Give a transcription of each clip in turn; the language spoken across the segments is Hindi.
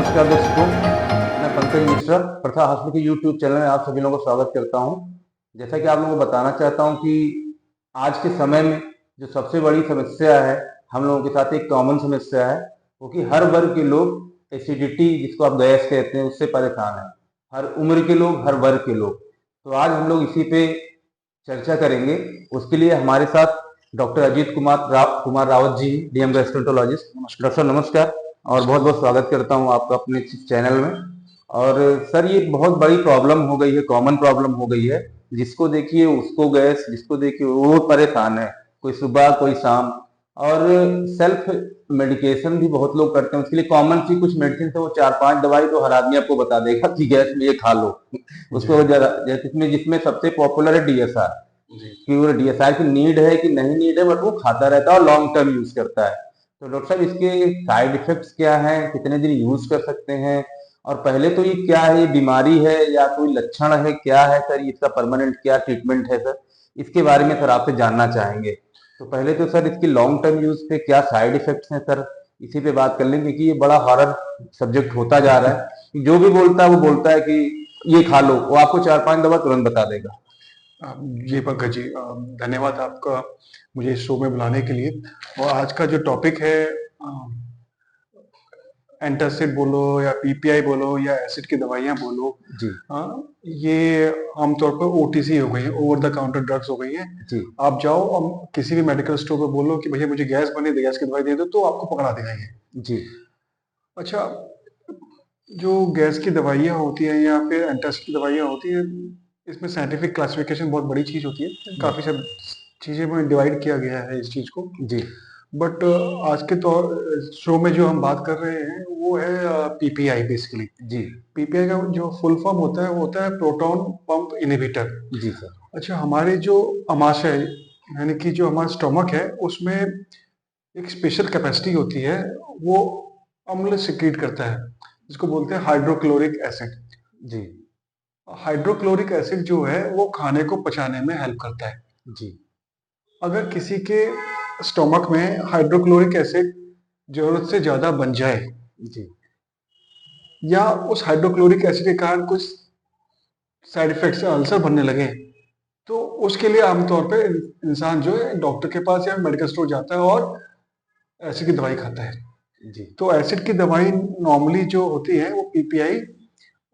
नमस्कार दोस्तों, मैं पंकज मिश्रा प्रथा हॉस्पिटल के यूट्यूब चैनल में आप सभी लोगों का स्वागत करता हूं। जैसा कि आप लोगों को बताना चाहता हूं कि आज के समय में जो सबसे बड़ी समस्या है, हम लोगों के साथ एक कॉमन समस्या है, वो कि हर वर्ग के लोग एसिडिटी, जिसको आप गैस कहते हैं, उससे परेशान हैं। हर उम्र के लोग, हर वर्ग के लोग। तो आज हम लोग इसी पे चर्चा करेंगे। उसके लिए हमारे साथ doctor Ajit Kumar Rawat ji, DM gastroenterologist. Doctor नमस्कार और बहुत बहुत स्वागत करता हूं आपका अपने चैनल में। और सर, ये बहुत बड़ी प्रॉब्लम हो गई है, कॉमन प्रॉब्लम हो गई है। जिसको देखिए उसको गैस, जिसको देखिए वो परेशान है, कोई सुबह कोई शाम। और सेल्फ मेडिकेशन भी बहुत लोग करते हैं। उसके लिए कॉमन सी कुछ मेडिसिन है, वो 4-5 दवाई तो हर आदमी आपको बता देगा कि गैस में ये खा लो। उसको जैसे जिसमें सबसे पॉपुलर है डीएसआर, कि वो डीएसआर की नीड है कि नहीं नीड है, बट वो खाता रहता है और लॉन्ग टर्म यूज करता है। तो डॉक्टर साहब, इसके साइड इफेक्ट्स क्या हैं, कितने दिन यूज कर सकते हैं, और पहले तो ये क्या है, ये बीमारी है या कोई लक्षण है, क्या है सर, इसका परमानेंट क्या ट्रीटमेंट है सर, इसके बारे में सर आपसे जानना चाहेंगे। तो पहले तो सर इसकी लॉन्ग टर्म यूज पे क्या साइड इफेक्ट्स हैं सर, इसी पे बात कर लेंगे कि ये बड़ा हॉरर सब्जेक्ट होता जा रहा है। जो भी बोलता है वो बोलता है कि ये खा लो, वो आपको 4-5 दवा तुरंत बता देगा। जी पंकज जी, धन्यवाद आपका मुझे इस शो में बुलाने के लिए। और आज का जो टॉपिक है, एंटासिड बोलो या पीपीआई बोलो या एसिड की दवाइयाँ बोलो जी ये आमतौर पर ओटीसी हो गई है, ओवर द काउंटर ड्रग्स हो गई हैं। जी आप जाओ और किसी भी मेडिकल स्टोर पे बोलो कि भैया मुझे गैस बनी, गैस की दवाई दे दो, तो आपको पकड़ा देगा ये। जी अच्छा, जो गैस की दवाइयाँ होती हैं या फिर एंटासिड की दवाइयाँ होती हैं, इसमें साइंटिफिक क्लासिफिकेशन बहुत बड़ी चीज होती है। जी काफी सब चीजें में डिवाइड किया गया है इस चीज को। जी बट आज के तौर शो में जो हम बात कर रहे हैं वो है पीपीआई बेसिकली। जी पीपीआई का जो फुल फॉर्म होता है वो होता है प्रोटॉन पंप इनहिबिटर। जी सर। अच्छा, हमारे जो अमाशय यानी कि जो हमारा स्टोमक है उसमें एक स्पेशल कैपेसिटी होती है, वो अम्ल सिक्रीट करता है जिसको बोलते हैं हाइड्रोक्लोरिक एसिड। जी हाइड्रोक्लोरिक एसिड जो है वो खाने को पचाने में हेल्प करता है। जी अगर किसी के स्टोमक में हाइड्रोक्लोरिक एसिड जरूरत से ज्यादा बन जाए जी या उस हाइड्रोक्लोरिक एसिड के कारण कुछ साइड इफेक्ट्स अल्सर बनने लगे, तो उसके लिए आमतौर पे इंसान जो है डॉक्टर के पास या मेडिकल स्टोर जाता है और एसिड की दवाई खाता है। जी तो एसिड की दवाई नॉर्मली जो होती है वो पीपीआई,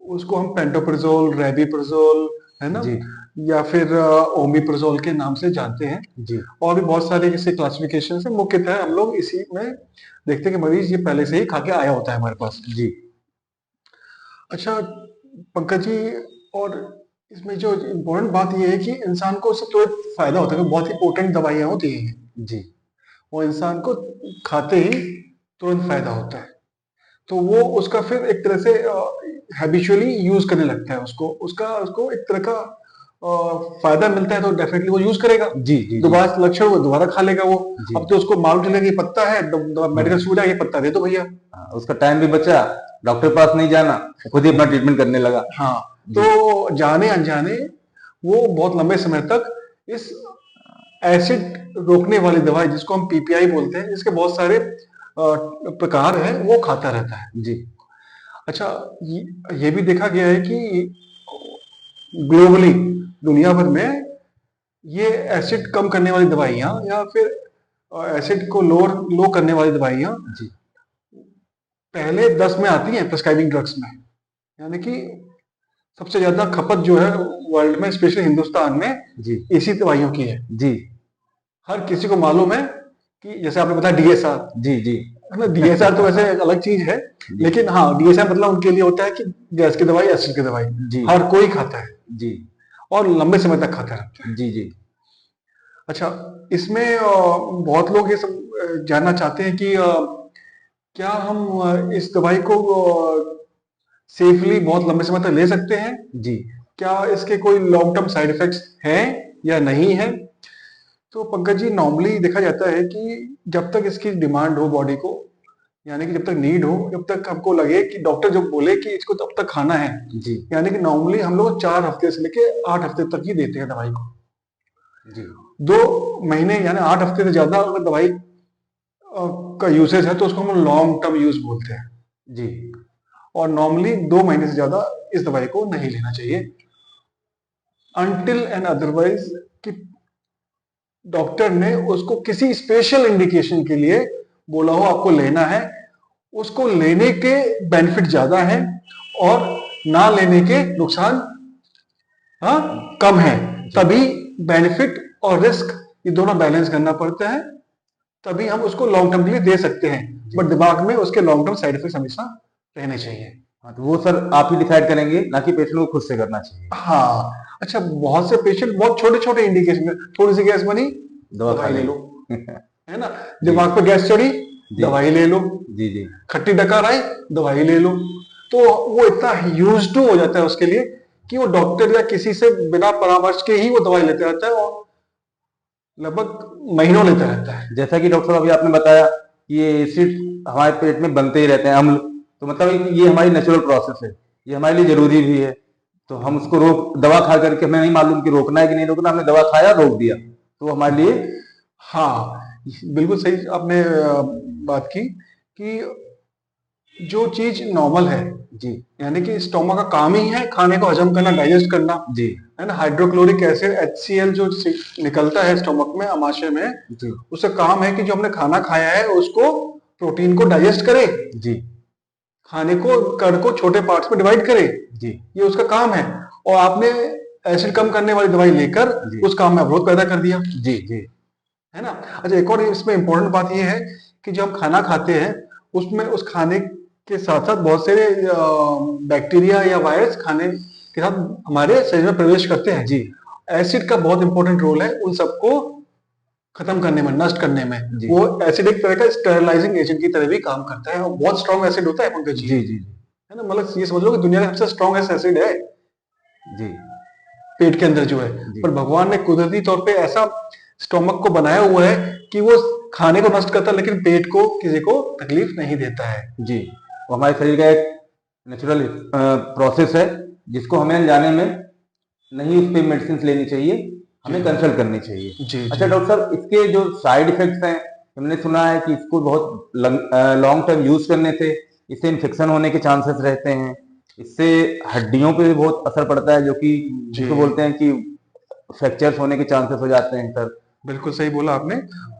उसको हम पेंटोप्राजोल, रेबिप्राजोल, है ना, जी या फिर ओमिप्राजोल के नाम से जानते हैं। जी और भी बहुत सारे जैसे क्लासिफिकेशन है, मुख्यतः हम लोग इसी में देखते हैं कि मरीज ये पहले से ही खा के आया होता है हमारे पास। जी अच्छा पंकज जी, और इसमें जो इम्पोर्टेंट बात ये है कि इंसान को उससे तुरंत फायदा होता है, क्योंकि बहुत ही पोटेंट दवाइयाँ होती हैं जी वो इंसान को खाते ही तुरंत फायदा होता है। तो वो उसका फिर एक तरह से हैबिचुअली यूज करने लगता है, उसको उसका उसको एक तरह का फायदा मिलता है तो डेफिनेटली वो यूज करेगा। जी जी जी दोबारा लक्षण वो दोबारा खा लेगा वो। जी। अब तो उसको मालूम चलेगा कि ये पत्ता है, मेडिकल हाँ स्टोर जाके पत्ता दे दो भैया। हाँ, उसका टाइम भी बचा, डॉक्टर के पास नहीं जाना, वो खुद ही अपना ट्रीटमेंट करने लगा। हाँ, जी तो जाने अनजाने वो बहुत लंबे समय तक इस एसिड रोकने वाली दवाई जिसको हम पीपीआई बोलते हैं, इसके बहुत सारे प्रकार हैं, वो खाता रहता है। जी अच्छा, ये भी देखा गया है कि ग्लोबली दुनिया भर में ये एसिड कम करने वाली दवाइयाँ या फिर एसिड को लो करने वाली दवाइयाँ जी पहले 10 में आती हैं प्रिस्क्राइबिंग ड्रग्स में। यानी कि सबसे ज्यादा खपत जो है वर्ल्ड में, स्पेशली हिंदुस्तान में, जी इसी दवाइयों की है। जी हर किसी को मालूम है कि जैसे आपने बताया डीएसआर, जी जी है ना, डीएसआर तो वैसे एक अलग चीज है। जी लेकिन हाँ, डीएसआर मतलब उनके लिए होता है कि गैस की दवाई, एसिड की दवाई जी हर कोई खाता है जी और लंबे समय तक खाता रहता है। जी जी अच्छा, इसमें बहुत लोग ये सब जानना चाहते हैं कि क्या हम इस दवाई को सेफली बहुत लंबे समय तक ले सकते हैं? जी क्या इसके कोई लॉन्ग टर्म साइड इफेक्ट्स हैं या नहीं है? तो पंकज जी, नॉर्मली देखा जाता है कि जब तक इसकी डिमांड हो बॉडी को, यानी कि जब तक नीड हो, जब तक हमको लगे कि डॉक्टर जो बोले कि इसको तब तक खाना है, जी यानी कि नॉर्मली हम लोग 4 हफ्ते से लेके 8 हफ्ते तक ही देते हैं दवाई को। जी 2 महीने यानी 8 हफ्ते से ज्यादा अगर दवाई का यूसेज है तो उसको हम लॉन्ग टर्म यूज बोलते हैं। जी और नॉर्मली 2 महीने से ज्यादा इस दवाई को नहीं लेना चाहिए, अनटिल एंड अदरवाइज कि डॉक्टर ने उसको किसी स्पेशल इंडिकेशन के लिए बोला हो आपको लेना है, उसको लेने के बेनिफिट ज्यादा है और ना लेने के नुकसान कम है, तभी बेनिफिट और रिस्क ये दोनों बैलेंस करना पड़ता है, तभी हम उसको लॉन्ग टर्म के लिए दे सकते हैं, बट दिमाग में उसके लॉन्ग टर्म साइड इफेक्ट हमेशा रहने चाहिए। हाँ, तो वो सर आप ही डिसाइड करेंगे, ना कि पेशेंट को खुद से करना चाहिए। हाँ, अच्छा, बहुत से पेशेंट बहुत छोटे छोटे इंडिकेशन, थोड़ी सी गैस बनी दवा खा दवाई ले लें। लो, है ना, दिमाग पे गैस चढ़ी दवाई ले लो, जी जी खट्टी डकार आई दवाई ले लो, तो वो इतना यूज टू हो जाता है उसके लिए कि वो डॉक्टर या किसी से बिना परामर्श के ही वो दवाई लेते रहता है और लगभग महीनों लेता रहता है। जैसा कि डॉक्टर साहब अभी आपने बताया कि ये एसिड हमारे पेट में बनते ही रहते हैं, अम्ल, तो मतलब ये हमारी नेचुरल प्रोसेस है, ये हमारे लिए जरूरी भी है। तो हम उसको रोक, दवा खा करके हमें नहीं मालूम कि रोकना है कि नहीं रोकना, हमने दवा खाया रोक दिया, तो हमारे लिए हाँ, बिल्कुल सही आपने बात की कि जो चीज नॉर्मल है जी यानी कि स्टोमक का काम ही है खाने को हजम करना, डाइजेस्ट करना, जी है ना, हाइड्रोक्लोरिक एसिड HCl जो निकलता है स्टोमक में, आमाशय में, जी उसका काम है कि जो हमने खाना खाया है उसको, प्रोटीन को डाइजेस्ट करे, जी खाने को कण को छोटे पार्ट्स में डिवाइड करे, जी ये उसका काम है। और आपने एसिड कम करने वाली दवाई लेकर जी उस काम में अवरोध पैदा कर दिया, जी जी है ना। अच्छा, एक और इसमें इंपॉर्टेंट बात यह है कि जब हम खाना खाते हैं उसमें उस खाने के साथ साथ बहुत सारे बैक्टीरिया या वायरस खाने के साथ हमारे शरीर में प्रवेश करते हैं। जी एसिड का बहुत इंपॉर्टेंट रोल है उन सबको खत्म करने में, नष्ट करने में। जी वो एसिड एक तरह का स्टेरलाइजिंग एजेंट की तरह भी काम करता है और बहुत स्ट्रॉन्ग एसिड होता है पंकज जी जी, जी है ना, मतलब ये समझ लो कि दुनिया का सबसे स्ट्रॉन्गेस्ट एसिड है जी पेट के अंदर जो है। जी पर भगवान ने कुदरती तौर पे ऐसा स्टोमक को बनाया हुआ है कि वो खाने को नष्ट करता है लेकिन पेट को किसी को तकलीफ नहीं देता है। जी, वो हमारे शरीर का एक नेचुरल प्रोसेस है, जिसको हमें जाने में नहीं उस पर मेडिसिन लेनी चाहिए, हमें कंसल्ट करनी चाहिए। जी अच्छा जी डॉक्टर साहब, इसके जो साइड इफेक्ट्स हैं, हमने सुना है कि इसको बहुत लॉन्ग टर्म यूज करने से इससे इन्फेक्शन होने के चांसेस रहते हैं, इससे हड्डियों पे भी बहुत असर पड़ता है, जो कि जिसको बोलते हैं कि फ्रैक्चर्स होने के चांसेस हो जाते हैं सर। बिल्कुल सही बोला आपने।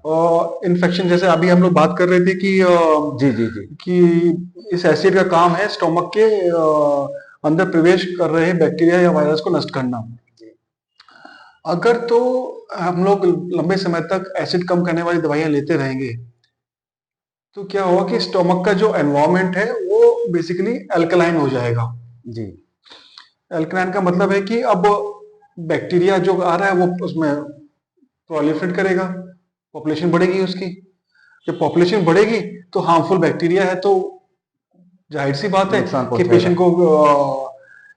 और इन्फेक्शन जैसे अभी हम लोग बात कर रहे थे कि जी जी जी कि इस एसिड का काम है स्टोमक के अंदर प्रवेश कर रहे बैक्टीरिया या वायरस को नष्ट करना। अगर तो हम लोग लंबे समय तक एसिड कम करने वाली दवाइयां लेते रहेंगे तो क्या होगा कि स्टोमक का जो एनवायरनमेंट है वो बेसिकली अल्कलाइन हो जाएगा। जी अल्कलाइन का मतलब है कि अब बैक्टीरिया जो आ रहा है वो उसमें प्रोलिफरेट करेगा, पॉपुलेशन बढ़ेगी उसकी। जब पॉपुलेशन बढ़ेगी तो हार्मफुल बैक्टीरिया है, तो जाहिर सी बात है नुकसान कि पहुंचाएगा। पेशेंट को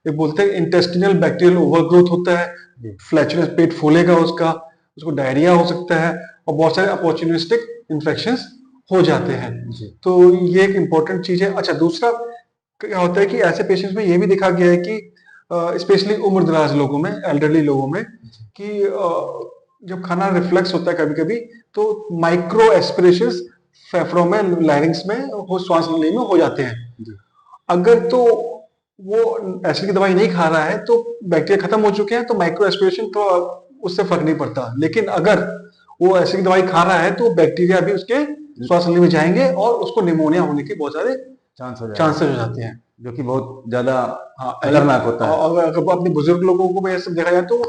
ये बोलते हैं इंटेस्टिनल बैक्टीरियल ओवरग्रोथ होता है, जी फ्लैचुलेंस, पेट फूलेगा उसका, उसको डायरिया हो सकता है और बहुत सारे अपॉर्चुनिस्टिक इन्फेक्शंस हो जाते हैं। जी तो ये एक इंपॉर्टेंट चीज है। अच्छा, दूसरा क्या होता है कि ऐसे पेशेंट्स में ये भी देखा गया है कि स्पेशली उम्र दराज लोगों में, एल्डरली लोगों में, कि जब खाना रिफ्लेक्स होता है कभी कभी तो माइक्रो एस्पिरेशंस फेफड़ों में, लैरिंग्स में, हो श्वास नली में हो जाते हैं। जी अगर तो वो एसिड की दवाई नहीं खा रहा है तो बैक्टीरिया खत्म हो चुके हैं तो माइक्रो एस्पिरेशन तो उससे फर्क नहीं पड़ता, लेकिन अगर वो एसिड की दवाई खा रहा है तो बैक्टीरिया भी उसके श्वास नली में जाएंगे और उसको निमोनिया होने के बहुत सारे चांस हो जाएगा, चांसेस हो जाते हैं। जो कि बहुत ज्यादा हाँ, खतरनाक होता है। और अगर अपने बुजुर्ग लोगों को भी ऐसे देखा जाए तो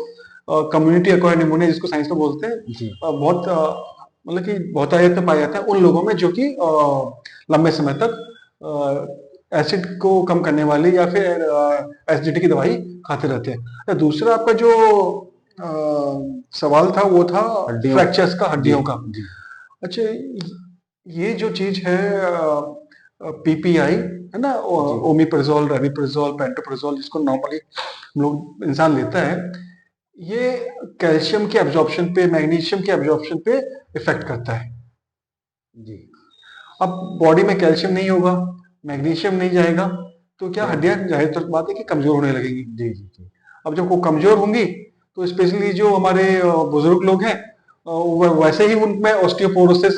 कम्युनिटी एक्वायर्ड निमोनिया जिसको साइंस में बोलते हैं, जी बहुत मतलब कि बहुत आयत पाया जाता है उन लोगों में जो कि लंबे समय तक एसिड को कम करने वाली या फिर एसिडिटी की दवाई खाते रहते हैं। तो दूसरा आपका जो सवाल था वो था हड्डियों फ्रैक्चर्स का, जी हड्डियों का। जी अच्छा, ये जो चीज है PPI, है ना, जी ओमिप्राजोल, रेमिप्राजोल, पेंटोप्राजोल, जिसको नॉर्मली हम लोग इंसान लेता है, ये कैल्शियम के एब्जॉर्प्शन पे, मैग्नीशियम के एब्जॉर्प्शन पे इफेक्ट करता है। जी अब बॉडी में कैल्शियम नहीं होगा, मैग्नीशियम नहीं जाएगा, तो क्या तो हड्डियां जाहिर तौर बात है कि कमजोर होने लगेंगी। जी जी जी अब जब वो कमजोर होंगी तो स्पेशली जो हमारे बुजुर्ग लोग हैं, वैसे ही उनमें ऑस्टियोपोरोसिस,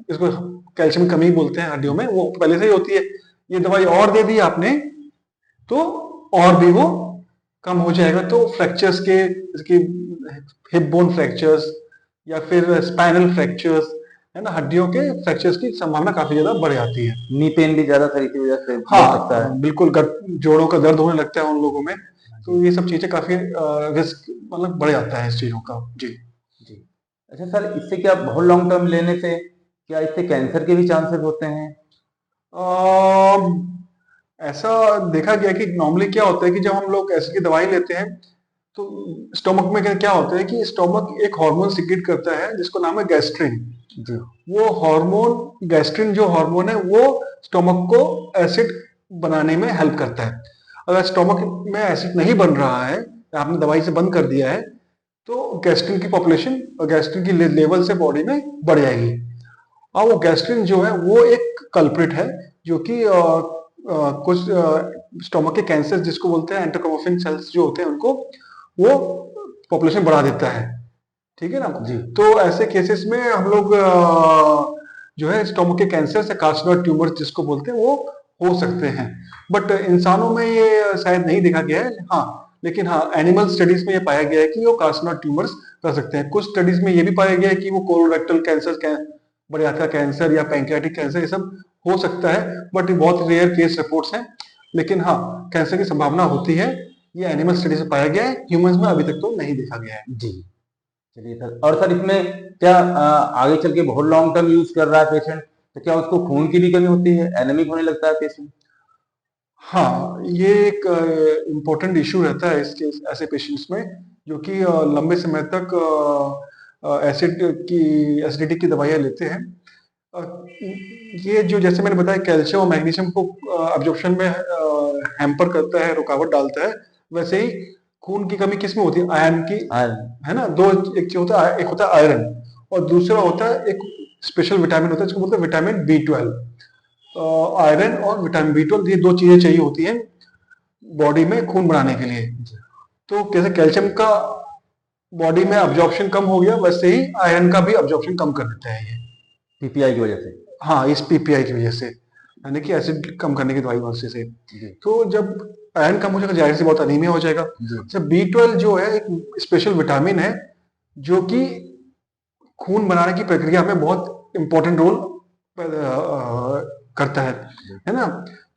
इसको कैल्शियम कमी बोलते हैं हड्डियों में, वो पहले से ही होती है। ये दवाई और दे दी आपने तो और भी वो कम हो जाएगा। तो फ्रैक्चर्स के, इसकी हिप बोन फ्रैक्चर्स या फिर स्पाइनल फ्रैक्चर्स, है ना, हड्डियों के फ्रैक्चर्स की संभावना काफी ज्यादा बढ़ जाती है। नी पेन भी ज्यादा शरीर की वजह से बढ़ सकता है। हाँ बिल्कुल, जोड़ों का दर्द होने लगता है उन लोगों में। तो जी ये सब चीजें काफी रिस्क मतलब बढ़ जाता है इस चीजों का। जी। जी। अच्छा सर, इससे क्या बहुत लॉन्ग टर्म लेने से क्या इससे कैंसर के भी चांसेस होते हैं? अम, ऐसा देखा गया कि नॉर्मली क्या होता है कि जब हम लोग एसिड की दवाई लेते हैं तो स्टोमक में क्या क्या होता है कि स्टोमक एक हार्मोन सिक्रीट करता है जिसको नाम है गैस्ट्रिन। जी वो हार्मोन गैस्ट्रिन जो हार्मोन है वो स्टोमक को एसिड बनाने में हेल्प करता है। अगर स्टोमक में एसिड नहीं बन रहा है, आपने दवाई से बंद कर दिया है, तो गैस्ट्रिन की पॉपुलेशन और गैस्ट्रिन की लेवल से बॉडी में बढ़ जाएगी। और वो गैस्ट्रिन जो है वो एक कल्प्रिट है जो कि कुछ स्टोमक के कैंसर जिसको बोलते हैं एंटोक्रोमोफिन सेल्स जो होते हैं उनको वो पॉपुलेशन बढ़ा देता है। ठीक है ना। जी तो ऐसे केसेस में हम लोग जो है स्टोमक के कैंसर से कार्सिनोइड ट्यूमर जिसको बोलते हैं वो हो सकते हैं। बट इंसानों में ये शायद नहीं देखा गया है। हाँ, लेकिन हाँ एनिमल स्टडीज में ये पाया गया है कि वो कार्सिनोइड ट्यूमर्स कर सकते हैं। कुछ स्टडीज में ये भी पाया गया है कि वो कोलोरेक्टल कैंसर, बड़े आंत का कैंसर या पैंक्रियाटिक कैंसर ये सब हो सकता है। बट ये बहुत रेयर केस रिपोर्ट्स हैं। लेकिन हाँ, कैंसर की संभावना होती है। ये एनिमल स्टडीज में पाया गया है, ह्यूमंस में अभी तक तो नहीं देखा गया है। जी। चलिए सर, और सर इसमें क्या आगे चल के बहुत लॉन्ग टर्म यूज कर रहा है पेशेंट तो क्या उसको खून की भी कमी होती है, एनेमिक होने लगता है पेशेंट? हाँ, ये एक इम्पोर्टेंट इशू रहता है इसके ऐसे पेशेंट्स में जो कि लंबे समय तक एसिड की एसिडिटी की दवाइयाँ लेते हैं। अ, ये जो जैसे मैंने बताया कैल्शियम और मैग्नीशियम को अब्जॉर्प्शन में हैम्पर करता है, रुकावट डालता है। वैसे ही खून की कमी किस में होती है? आयरन की, हाँ है ना। दो, एक चीज होता है, एक होता है आयरन और दूसरा होता है एक स्पेशल विटामिन होता है जिसको बोलते हैं विटामिन B12। आयरन और विटामिन B12 ये दो चीजें चाहिए होती हैं बॉडी में खून बनाने के लिए। जी तो कैसे कैल्शियम का बॉडी में अब्जॉर्प्शन कम हो गया, वैसे ही आयरन का भी अब्जॉर्प्शन कम कर देता है ये। पीपीआई की वजह से। हाँ, इस पीपीआई की वजह से, यानी कि एसिड कम करने की दवाई वजह से। जी तो जब आयरन कम हो जाएगा जाहिर सी बहुत अनीमिया हो जाएगा। जी अच्छा, B12 जो है एक स्पेशल विटामिन है जो कि खून बनाने की प्रक्रिया में बहुत इंपॉर्टेंट रोल करता है ना।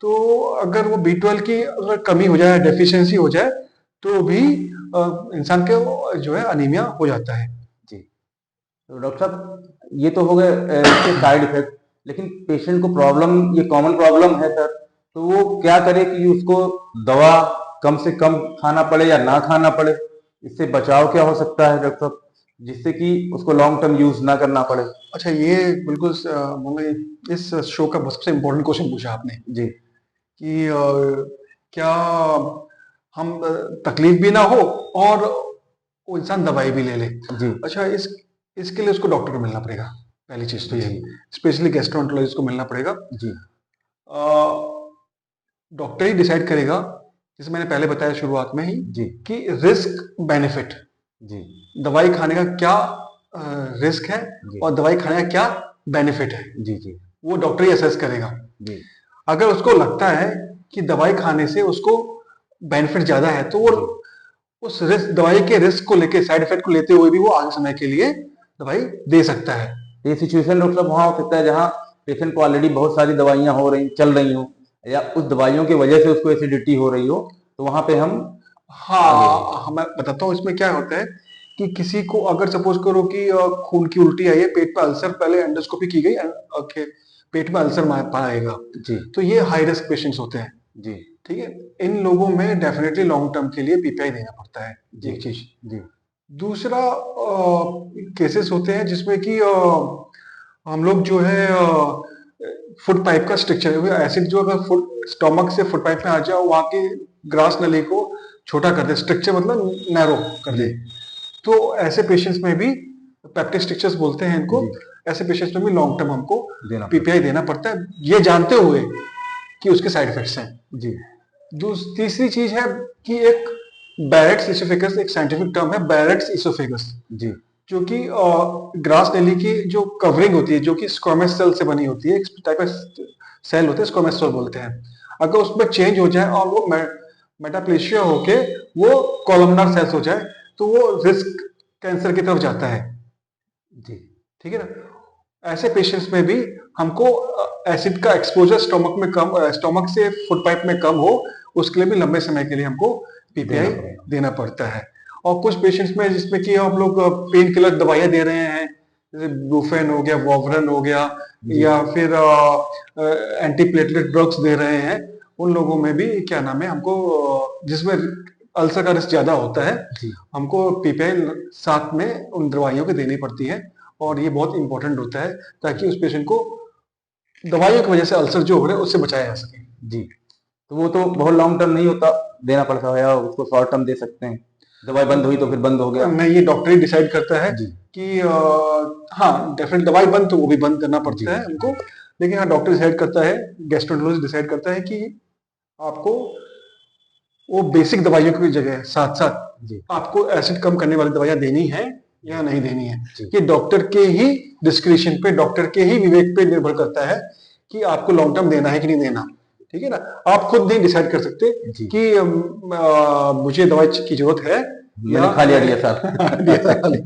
तो अगर वो B12 की अगर कमी हो जाए, डेफिशिएंसी हो जाए, तो भी इंसान के जो है अनीमिया हो जाता है। जी। तो डॉक्टर साहब, ये तो हो गए इसके साइड इफेक्ट, लेकिन पेशेंट को प्रॉब्लम, ये कॉमन प्रॉब्लम है सर, तो वो क्या करे कि उसको दवा कम से कम खाना पड़े या ना खाना पड़े? इससे बचाव क्या हो सकता है डॉक्टर साहब, जिससे कि उसको लॉन्ग टर्म यूज ना करना पड़े? अच्छा, ये बिल्कुल मतलब इस शो का सबसे इम्पोर्टेंट क्वेश्चन पूछा आपने जी कि क्या हम तकलीफ भी ना हो और वो इंसान दवाई भी ले ले। जी अच्छा, इसके लिए उसको डॉक्टर को मिलना पड़ेगा। पहली चीज तो जी यही, स्पेशली गैस्ट्रोएंटरोलॉजिस्ट को मिलना पड़ेगा। जी डॉक्टर ही डिसाइड करेगा, जैसे मैंने पहले बताया शुरुआत में ही, जी कि रिस्क बेनिफिट, जी दवाई खाने का क्या रिस्क है जी और दवाई खाने का क्या बेनिफिट है, जी जी वो डॉक्टर ही असेस करेगा। जी अगर उसको लगता है कि दवाई खाने से उसको बेनिफिट ज्यादा है, तो वो जी उस रिस्क, दवाई के रिस्क को लेके, साइड इफेक्ट को लेते हुए भी वो आगे समय के लिए दवाई दे सकता है। ये सिचुएशन डॉक्टर साहब वहाँ हो सकता है जहाँ पेशेंट को ऑलरेडी बहुत सारी दवाइयाँ हो रही चल रही हो, या उस दवाइयों की वजह से उसको एसिडिटी हो रही हो, तो वहाँ पे हम आगे। हाँ, मैं बताता हूँ इसमें क्या होता है कि किसी को अगर सपोज करो कि खून की उल्टी आई है, पेट में अल्सर, पहले एंडोस्कोपी की गई, ओके, पेट में अल्सर पाएगा, जी तो ये हाई रिस्क पेशेंट्स होते हैं। जी ठीक है, इन लोगों में डेफिनेटली लॉन्ग टर्म के लिए पीपीआई देना पड़ता है, जी एक चीज। जी दूसरा, केसेस होते हैं जिसमें कि हम लोग जो है फूड पाइप का स्ट्रक्चर, एसिड जो अगर फूड स्टोमक से फूड पाइप में आ जाए, वहां के ग्रास नली को छोटा कर दे, स्ट्रक्चर मतलब नैरो कर जी दे, तो ऐसे पेशेंट्स में भी, पेप्टिक स्ट्रक्चर्स बोलते हैं इनको, जी ऐसे पेशेंट्स में भी लॉन्ग टर्म हमको देना पीपीआई पड़ता देना पड़ता है, ये जानते हुए कि उसके साइड इफेक्ट्स हैं। है। जी तीसरी चीज है कि एक बैरेट्स इसोफेगस, एक साइंटिफिक टर्म है बैरेट्स इसोफेगस, जी जो कि ग्रास नली की जो कवरिंग होती है, जो कि स्क्वामस सेल से बनी होती है, एक टाइप का सेल होते हैं, स्क्वामस सेल बोलते हैं। अगर उसमें चेंज हो जाए और वो मेटाप्लेशिया होके वो कॉलमनार सेल्स हो जाए तो वो रिस्क कैंसर की तरफ जाता है। जी ठीक है ना। ऐसे पेशेंट्स में भी हमको एसिड का एक्सपोजर स्टोमक से फूड पाइप में कम हो, उसके लिए भी लंबे समय के लिए हमको देना पीपीआई पड़ेगा। देना पड़ता है। और कुछ पेशेंट्स में जिसमें कि हम लोग पेन किलर दवाइयां दे रहे हैं, जैसे ब्रूफेन हो गया, वॉवरन हो गया, जी या फिर एंटी प्लेटलेट ड्रग्स दे रहे हैं, उन लोगों में भी क्या नाम है हमको जिसमें अल्सर का रिस्क ज्यादा होता है, जी हमको पीपीआई साथ में उन दवाइयों को देनी पड़ती है। और ये बहुत इंपॉर्टेंट होता है ताकि उस पेशेंट को दवाइयों की वजह से अल्सर जो हो रहा है उससे बचाया जा सके। जी। तो वो तो बहुत लॉन्ग टर्म नहीं होता, देना पड़ता है, या उसको शॉर्ट टर्म दे सकते हैं, दवाई बंद हुई तो फिर बंद हो गया। नहीं, ये डॉक्टर ही डिसाइड करता है जी कि हाँ डेफिनेट दवाई बंद तो वो भी बंद करना जी पड़ता है हमको, लेकिन हाँ डॉक्टर डिसाइड करता है, गैस्ट्रोएंटरोलॉजिस्ट डिसाइड करता है कि आपको वो बेसिक दवाइयों की जगह साथ साथ जी आपको एसिड कम करने वाली दवाइयां देनी है या नहीं देनी है। जी ये डॉक्टर के ही डिस्क्रिप्शन पे, डॉक्टर के ही विवेक पे निर्भर करता है कि आपको लॉन्ग टर्म देना है कि नहीं देना। ठीक है ना। आप खुद नहीं डिसाइड कर सकते जी। कि मुझे दवाई की जरूरत है मैंने या खा लिया मैं DSR। खा ली।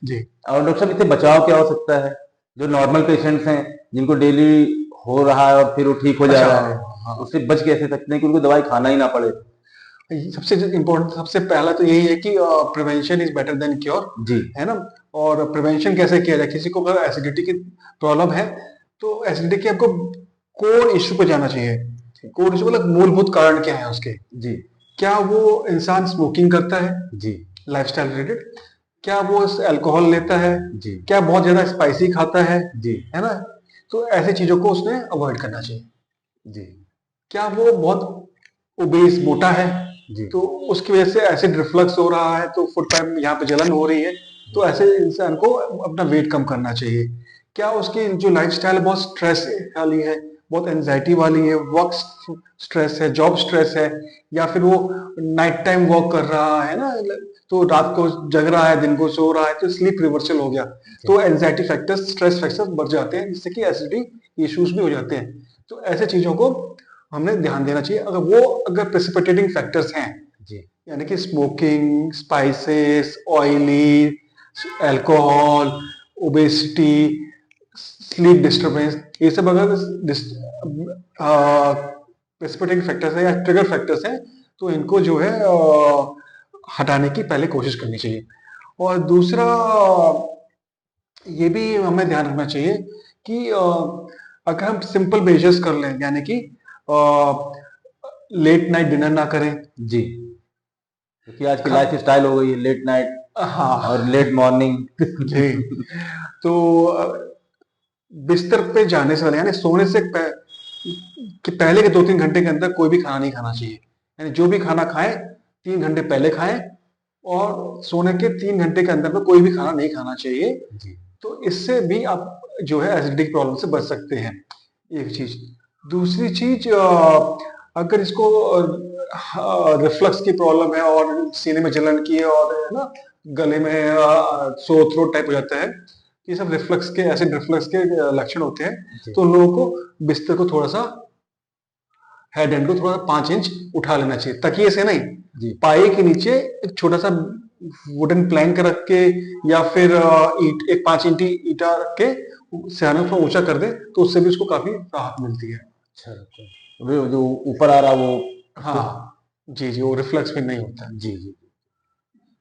जी। और डॉक्टर साहब, इससे बचाव क्या हो सकता है? जो नॉर्मल पेशेंट्स हैं, जिनको डेली हो रहा है और फिर वो ठीक हो जा अच्छा, रहा है, हाँ, उससे बच कैसे सकते हैं कि उनको दवाई खाना ही ना पड़े? सबसे इम्पोर्टेंट, सबसे पहला तो यही है कि prevention is better than cure, जी है ना। और प्रिवेंशन कैसे किया जाए, किसी को अगर एसिडिटी की प्रॉब्लम है तो एसिडिटी के आपको कोर इश्यू पे जाना चाहिए। कोर इश्यू मतलब मूलभूत कारण क्या है उसके। जी क्या वो इंसान स्मोकिंग करता है, जी लाइफस्टाइल रिलेटेड? क्या वो अल्कोहल लेता है? जी क्या बहुत ज्यादा स्पाइसी खाता जी है ना? तो ऐसी चीजों को उसने अवॉइड करना चाहिए। जी क्या वो बहुत ओबेस मोटा है जी तो उसकी वजह से एसिड रिफ्लक्स हो रहा है, तो फुट पैप यहाँ पे जलन हो रही है, तो ऐसे इंसान को अपना वेट कम करना चाहिए। क्या उसकी जो लाइफस्टाइल बहुत स्ट्रेस वाली है, बहुत एंजाइटी वाली है, वर्क स्ट्रेस है, जॉब स्ट्रेस है, या फिर वो नाइट टाइम वॉक कर रहा है ना, तो रात को जग रहा है, दिन को सो रहा है, तो स्लीप रिवर्सल हो गया, तो एंजाइटी फैक्टर्स, स्ट्रेस फैक्टर्स बढ़ जाते हैं, जिससे कि एसिडिटी इश्यूज भी हो जाते हैं। तो ऐसे चीजों को हमने ध्यान देना चाहिए। अगर प्रेसिपिटेटिंग फैक्टर्स हैं, जी यानी कि smoking, spices, oily, alcohol, obesity, sleep disturbance, ये सब अगर प्रेसिपिटेटिंग फैक्टर्स हैं या ट्रिगर फैक्टर्स हैं, तो इनको जो है हटाने की पहले कोशिश करनी चाहिए। और दूसरा ये भी हमें ध्यान रखना चाहिए कि अगर हम सिंपल मेजर्स कर लें, यानी कि लेट नाइट डिनर ना करें। जी। क्योंकि आज की खा लाइफ स्टाइल हो गई है लेट नाइट और हाँ लेट मॉर्निंग। जी। तो बिस्तर पे जाने से पहले, यानी सोने से कि पहले के 2-3 घंटे के अंदर कोई भी खाना नहीं खाना चाहिए। यानी जो भी खाना खाएं 3 घंटे पहले खाएं, और सोने के 3 घंटे के अंदर में कोई भी खाना नहीं खाना चाहिए। जी तो इससे भी आप जो है एसिडिक प्रॉब्लम से बच सकते हैं, एक चीज। दूसरी चीज, अगर इसको रिफ्लक्स की प्रॉब्लम है और सीने में जलन की है और है ना गले में सोर थ्रोट टाइप हो जाता है, ये सब रिफ्लक्स के, एसिड रिफ्लक्स के लक्षण होते हैं। जी तो उन लोगों को बिस्तर को थोड़ा सा, हेड एंड को थोड़ा 5 इंच उठा लेना चाहिए, तकिए से नहीं, जी पाए के नीचे एक छोटा सा वुडन प्लैंक रख के, या फिर ईट, एक 5 इंची ईटा रख के सिरहाने को थोड़ा ऊंचा कर दे, तो उससे भी उसको काफी राहत मिलती है। अच्छा अच्छा। वो जो ऊपर आ रहा वो उसको। हाँ जी जी, वो रिफ्लक्स भी नहीं होता है। जी जी।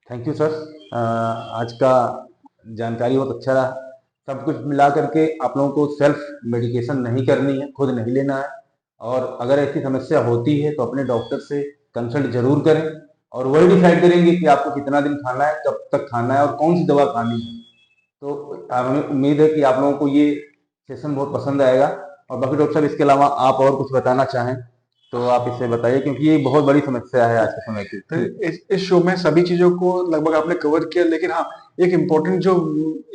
Thank you sir. आज का जानकारी बहुत अच्छा रहा। सब कुछ मिला करके आप लोगों को सेल्फ मेडिकेशन नहीं करनी है, खुद नहीं लेना है। और अगर ऐसी समस्या होती है तो अपने डॉक्टर से कंसल्ट जरूर करें, और वही डिसाइड करेंगे कि आपको कितना दिन खाना है, कब तक खाना है और कौन सी दवा खानी है। तो हमें उम्मीद है कि आप लोगों को ये सेशन बहुत पसंद आएगा। और बाकी डॉक्टर साहब, इसके अलावा आप और कुछ बताना चाहें तो आप इससे बताइए, क्योंकि ये बहुत बड़ी समस्या है आज के समय की। तो इस शो में सभी चीजों को लगभग आपने कवर किया, लेकिन हाँ एक इम्पोर्टेंट जो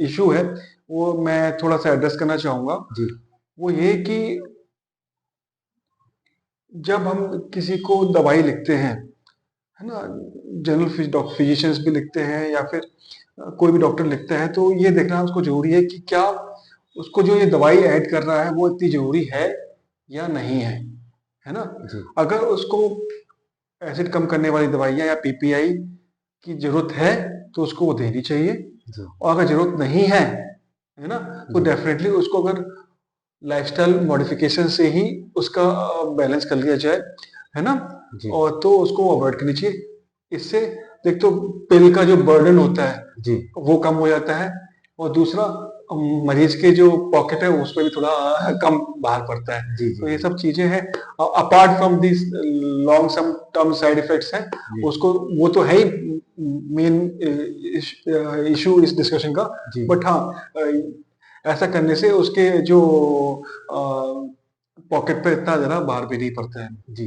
इशू है वो मैं थोड़ा सा एड्रेस करना चाहूंगा। जी वो ये कि जब हम किसी को दवाई लिखते हैं, है ना, जनरल फिजिशियंस भी लिखते हैं या फिर कोई भी डॉक्टर लिखता है, तो ये देखना उसको जरूरी है कि क्या उसको जो ये दवाई ऐड कर रहा है वो इतनी जरूरी है या नहीं है, है ना। जी अगर उसको एसिड कम करने वाली दवाइयाँ या पीपीआई की जरूरत है तो उसको वो देनी चाहिए, जी और अगर जरूरत नहीं है ना, तो जी डेफिनेटली उसको अगर लाइफस्टाइल मॉडिफिकेशन से ही उसका बैलेंस कर लिया जाए, है ना, जी और तो उसको अवॉइड करनी चाहिए। इससे एक तो पिल का जो बर्डन होता है जी वो कम हो जाता है, और दूसरा मरीज के जो पॉकेट है उसमें भी थोड़ा कम बाहर पड़ता है। जी जी तो ये जी सब चीजें हैं, apart from this long some term side effects हैं, जी उसको वो तो है ही मेन इशू इस डिस्कशन का। जी बट हाँ, ऐसा करने से उसके जो पॉकेट पे इतना ज्यादा भार भी नहीं पड़ता है। जी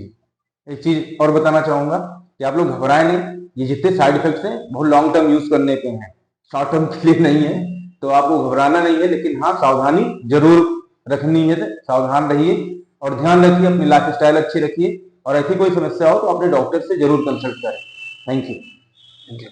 एक चीज और बताना चाहूंगा कि आप लोग घबराएं नहीं, ये जितने साइड इफेक्ट्स हैं बहुत लॉन्ग टर्म यूज करने पे हैं, शॉर्ट टर्म के लिए नहीं है। तो आपको घबराना नहीं है, लेकिन हाँ सावधानी जरूर रखनी है, सावधान रहिए और ध्यान रखिए, अपनी लाइफ स्टाइल अच्छी रखिए, और ऐसी कोई समस्या हो तो अपने डॉक्टर से जरूर कंसल्ट करें। Thank you. Thank you.